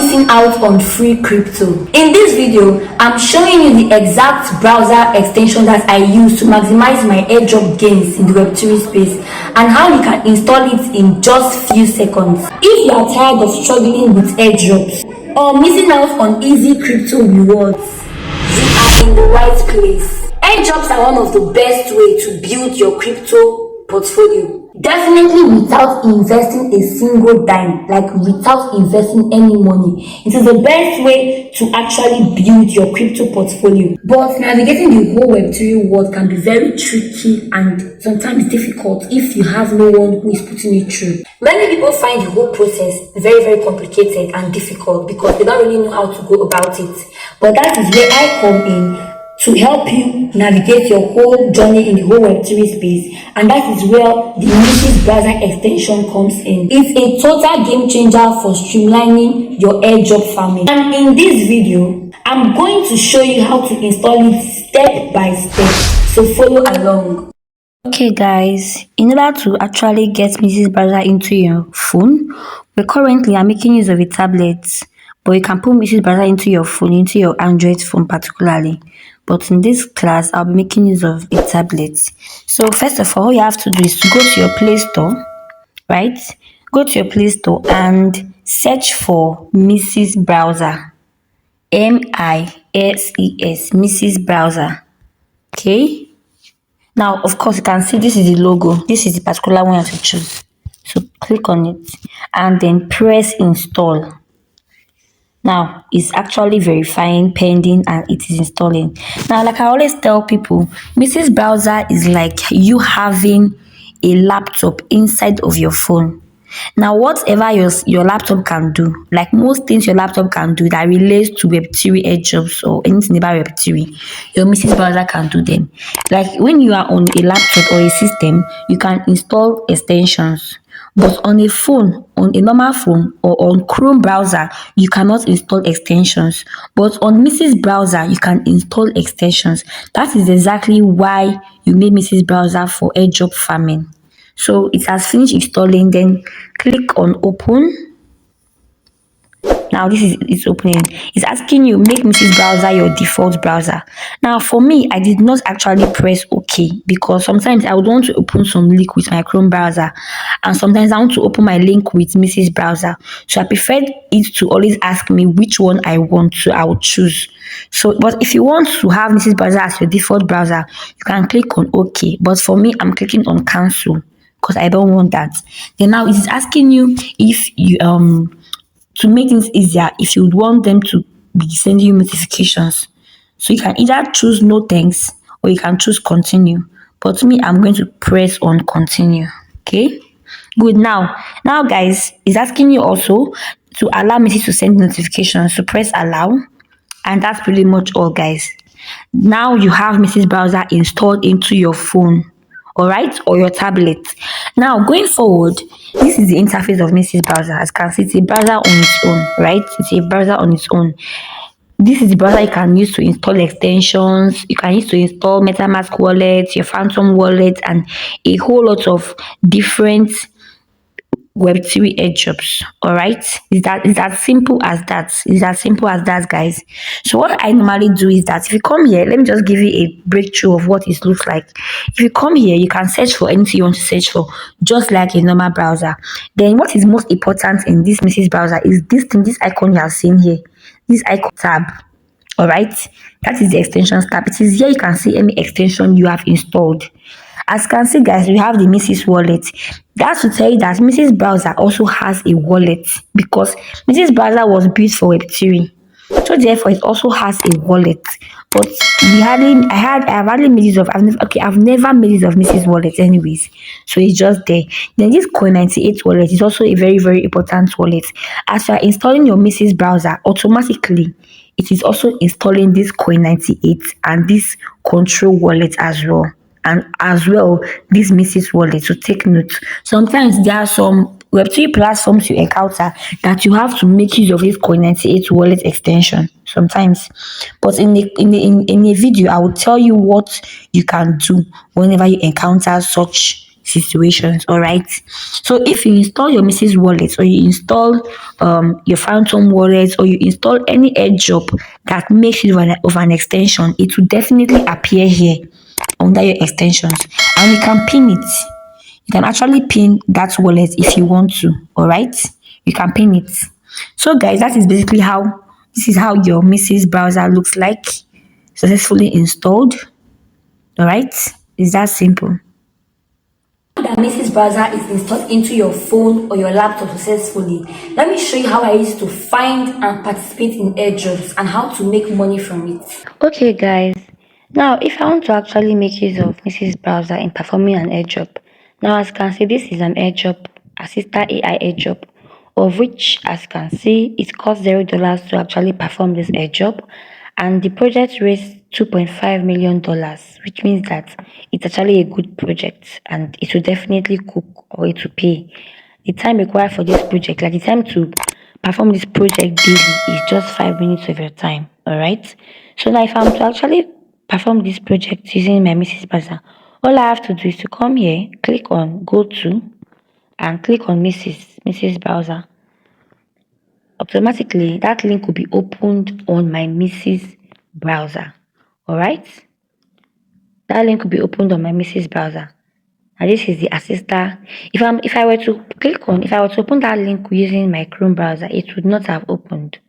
missing out on free crypto? In this video, I'm showing you the exact browser extension that I use to maximize my airdrop gains in the Web3 space and how you can install it in just few seconds. If you are tired of struggling with airdrops or missing out on easy crypto rewards, you are in the right place. Airdrops are one of the best ways to build your crypto portfolio. Definitely without investing a single dime, like without investing any money. It is the best way to actually build your crypto portfolio. But navigating the whole Web3 world can be very tricky and sometimes difficult if you have no one who is putting it through. Many people find the whole process very, very complicated and difficult because they don't really know how to go about it. But that is where I come in to help you navigate your whole journey in the whole Web3 space, and that is where the Mrs. Browser extension comes in. It's a total game changer for streamlining your airdrop farming. And in this video, I'm going to show you how to install it step by step, so follow along. Okay guys, in order to actually get Mrs. Browser into your phone, currently I'm making use of a tablet, but you can put Mrs. Browser into your phone, into your Android phone particularly. But in this class, I'll be making use of a tablet. So first of all you have to do is to go to your Play Store, right? Go to your Play Store and search for Mrs. Browser. M-I-S-E-S, Mrs. Browser. Okay? Now, of course, you can see this is the logo. This is the particular one you have to choose. So click on it and then press install. Now it's actually verifying, pending, and it is installing. Now, like I always tell people, Mrs. Browser is like you having a laptop inside of your phone. Now, whatever your laptop can do, like most things your laptop can do that relates to Web3 airdrops or anything about Web3, your Mrs. Browser can do them. Like when you are on a laptop or a system, you can install extensions. But on a phone, on a normal phone or on Chrome browser, you cannot install extensions. But on Mrs. Browser, you can install extensions. That is exactly why you made Mrs. Browser for airdrop farming. So it has finished installing, then click on open. Now it's opening. It's asking you make Mrs. Browser your default browser. Now for me, I did not actually press OK because sometimes I would want to open some link with my Chrome browser and sometimes I want to open my link with Mrs. Browser. So I preferred it to always ask me which one I want, so I would choose. So, but if you want to have Mrs. Browser as your default browser, you can click on OK. But for me, I'm clicking on cancel because I don't want that. Then now it is asking you if you to make things easier, if you would want them to be sending you notifications. So you can either choose no thanks or you can choose continue. But to me, I'm going to press on continue. Okay, good. Now guys, it's asking you also to allow Mrs. to send notifications. So press allow, and that's pretty much all, guys. Now you have Mrs. Browser installed into your phone, all right, or your tablet. Now going forward, this is the interface of Mrs. Browser. As you can see, it's a browser on its own, right? It's a browser on its own. This is the browser you can use to install extensions. You can use to install MetaMask wallet, your Phantom wallet, and a whole lot of different Web3 airdrops. All right, is that simple as that? Is as simple as that, guys? So what I normally do is that if you come here, let me just give you a breakthrough of what it looks like. If you come here, you can search for anything you want to search for, just like a normal browser. Then what is most important in this Mrs. Browser is this thing, this icon you have seen here, this icon tab. All right, that is the extensions tab. It is here you can see any extension you have installed. As you can see, guys, we have the Mrs. wallet. That's to tell you that Mrs. Browser also has a wallet because Mrs. Browser was built for Web3. So therefore, it also has a wallet. But I've never made use of Mrs. wallet anyways. So it's just there. Then this Coin98 wallet is also a very, very important wallet. As you are installing your Mrs. Browser, automatically it is also installing this Coin98 and this Control wallet as well. And as well, this Mrs. wallet. So take note. Sometimes there are some Web3 platforms you encounter that you have to make use of this Coin98 wallet extension sometimes. But in a video, I will tell you what you can do whenever you encounter such situations. All right. So if you install your Mrs. Wallet, or you install your Phantom Wallet, or you install any airdrop that makes it of an extension, it will definitely appear here under your extensions, and you can pin it. You can actually pin that wallet if you want to. All right, you can pin it. So guys, that is basically how this is how your Mrs. browser looks like, successfully installed. All right, it's that simple. That Mrs. Browser is installed into your phone or your laptop successfully, let me show you how I used to find and participate in airdrops and how to make money from it. Okay, guys. Now, if I want to actually make use of Mrs. Browser in performing an airdrop, now as you can see, this is an airdrop, assistant AI airdrop, of which, as you can see, it costs $0 to actually perform this airdrop, and the project raised $2.5 million, which means that it's actually a good project and it will definitely cook, or it will pay. The time required for this project, like the time to perform this project daily, is just 5 minutes of your time. All right. So now, if I'm to actually perform this project using my Mrs. Browser, all I have to do is to come here, click on Go To, and click on Mrs. Browser. Automatically, that link will be opened on my Mrs. Browser. All right. That link will be opened on my Mrs. Browser. And this is the assistant. If I were to if I were to open that link using my Chrome browser, it would not have opened,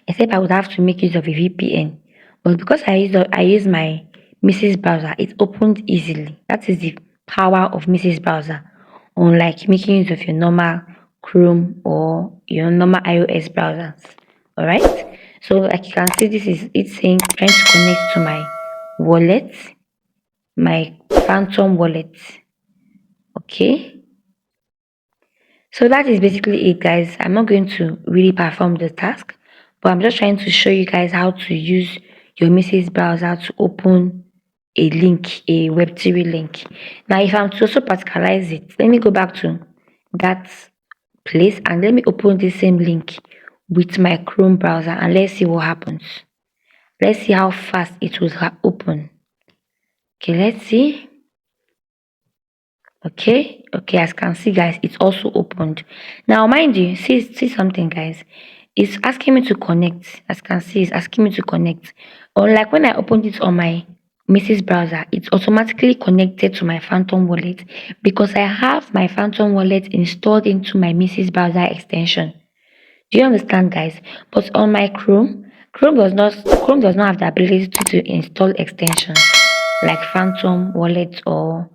except I would have to make use of a VPN. But because I use my Mrs. browser, it opened easily. That is the power of Mrs. browser, unlike making use of your normal Chrome or your normal iOS browsers. All right. So like you can see, this is it saying trying to connect to my wallet, my Phantom wallet. Okay. So that is basically it, guys. I'm not going to really perform the task, but I'm just trying to show you guys how to use your Mrs. browser to open a link, a Web3 link. Now, if I'm to also particularize it, let me go back to that place and let me open the same link with my Chrome browser, and let's see what happens. Let's see how fast it will open. Okay, let's see. Okay, as you can see, guys, it's also opened. Now mind you, see something, guys, it's asking me to connect. As you can see, it's asking me to connect. Unlike when I opened it on my Mrs. browser, it's automatically connected to my Phantom wallet because I have my Phantom wallet installed into my Mrs. browser extension. Do you understand, guys? But on my Chrome does not have the ability to install extensions like Phantom Wallet or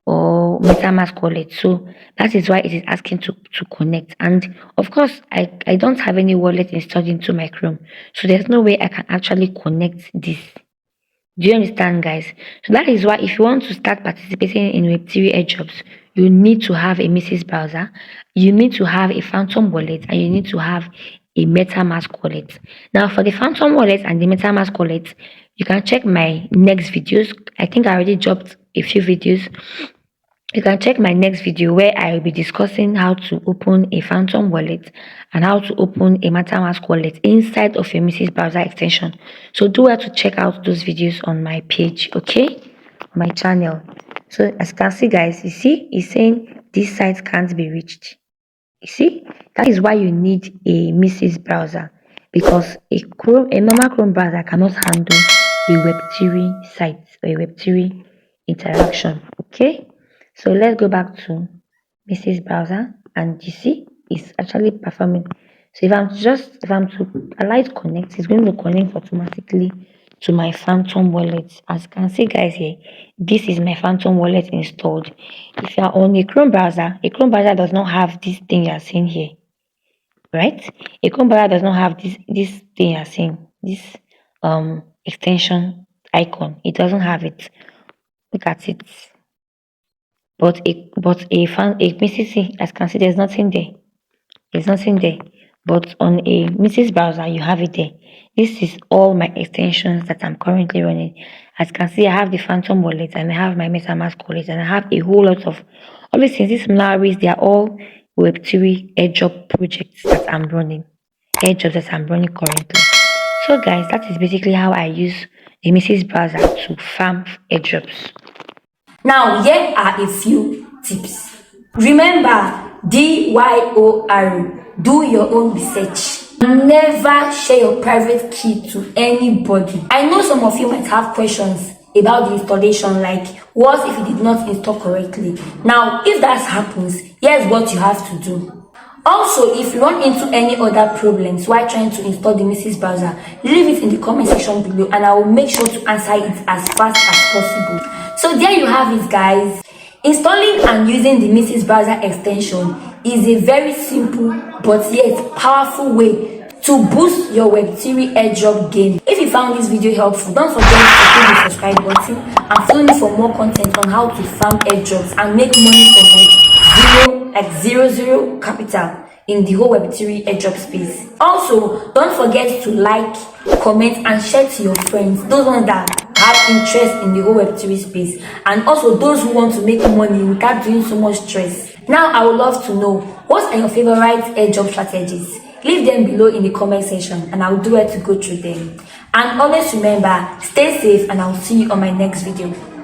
MetaMask wallet. So that is why it is asking to connect. And of course, I don't have any wallet installed into my Chrome. So there's no way I can actually connect this. Do you understand, guys? So that is why if you want to start participating in Web3 airdrops, you need to have a Mrs. browser, you need to have a Phantom wallet, and you need to have a MetaMask wallet. Now, for the Phantom wallet and the MetaMask wallet, you can check my next videos. I think I already dropped a few videos. You can check my next video where I will be discussing how to open a Phantom wallet and how to open a MetaMask wallet inside of your Mrs. Browser extension. So do well to check out those videos on my page, okay? My channel. So as you can see, guys, you see, it's saying this site can't be reached. You see, that is why you need a Mrs. Browser, because a normal Chrome browser cannot handle a Web3 site or a Web3 interaction, okay? So let's go back to Mrs. Browser, and you see it's actually performing. So if I'm to allow it connect, it's going to connect automatically to my Phantom wallet. As you can see, guys, here, this is my Phantom wallet installed. If you are on a Chrome browser does not have this thing you are seeing here, right? A Chrome browser does not have this thing you are seeing, this extension icon. It doesn't have it. Look at it. But a Mrs. As can see, there's nothing there. There's nothing there. But on a Mrs. browser, you have it there. This is all my extensions that I'm currently running. As you can see, I have the Phantom wallet and I have my MetaMask wallet and I have a whole lot of all these things. These scenarios, they are all Web3 airdrop projects that I'm running. Airdrops that I'm running currently. So guys, that is basically how I use the Mrs. browser to farm airdrops. Now, here are a few tips. Remember, DYOR, do your own research. Never share your private key to anybody. I know some of you might have questions about the installation, like what if you did not install correctly. Now, if that happens, here's what you have to do. Also, if you run into any other problems while trying to install the Mrs. Browser, leave it in the comment section below and I will make sure to answer it as fast as possible. So there you have it, guys. Installing and using the Mrs. Browser extension is a very simple but yet powerful way to boost your Web3 airdrop game. If you found this video helpful, don't forget to click the subscribe button and follow me for more content on how to farm airdrops and make money from zero capital in the whole Web3 airdrop space. Also, don't forget to like, comment and share to your friends, those ones that have interest in the whole Web3 space, and also those who want to make money without doing so much stress. Now, I would love to know, what are your favorite airdrop strategies? Leave them below in the comment section and I'll do it to go through them. And always remember, stay safe and I'll see you on my next video.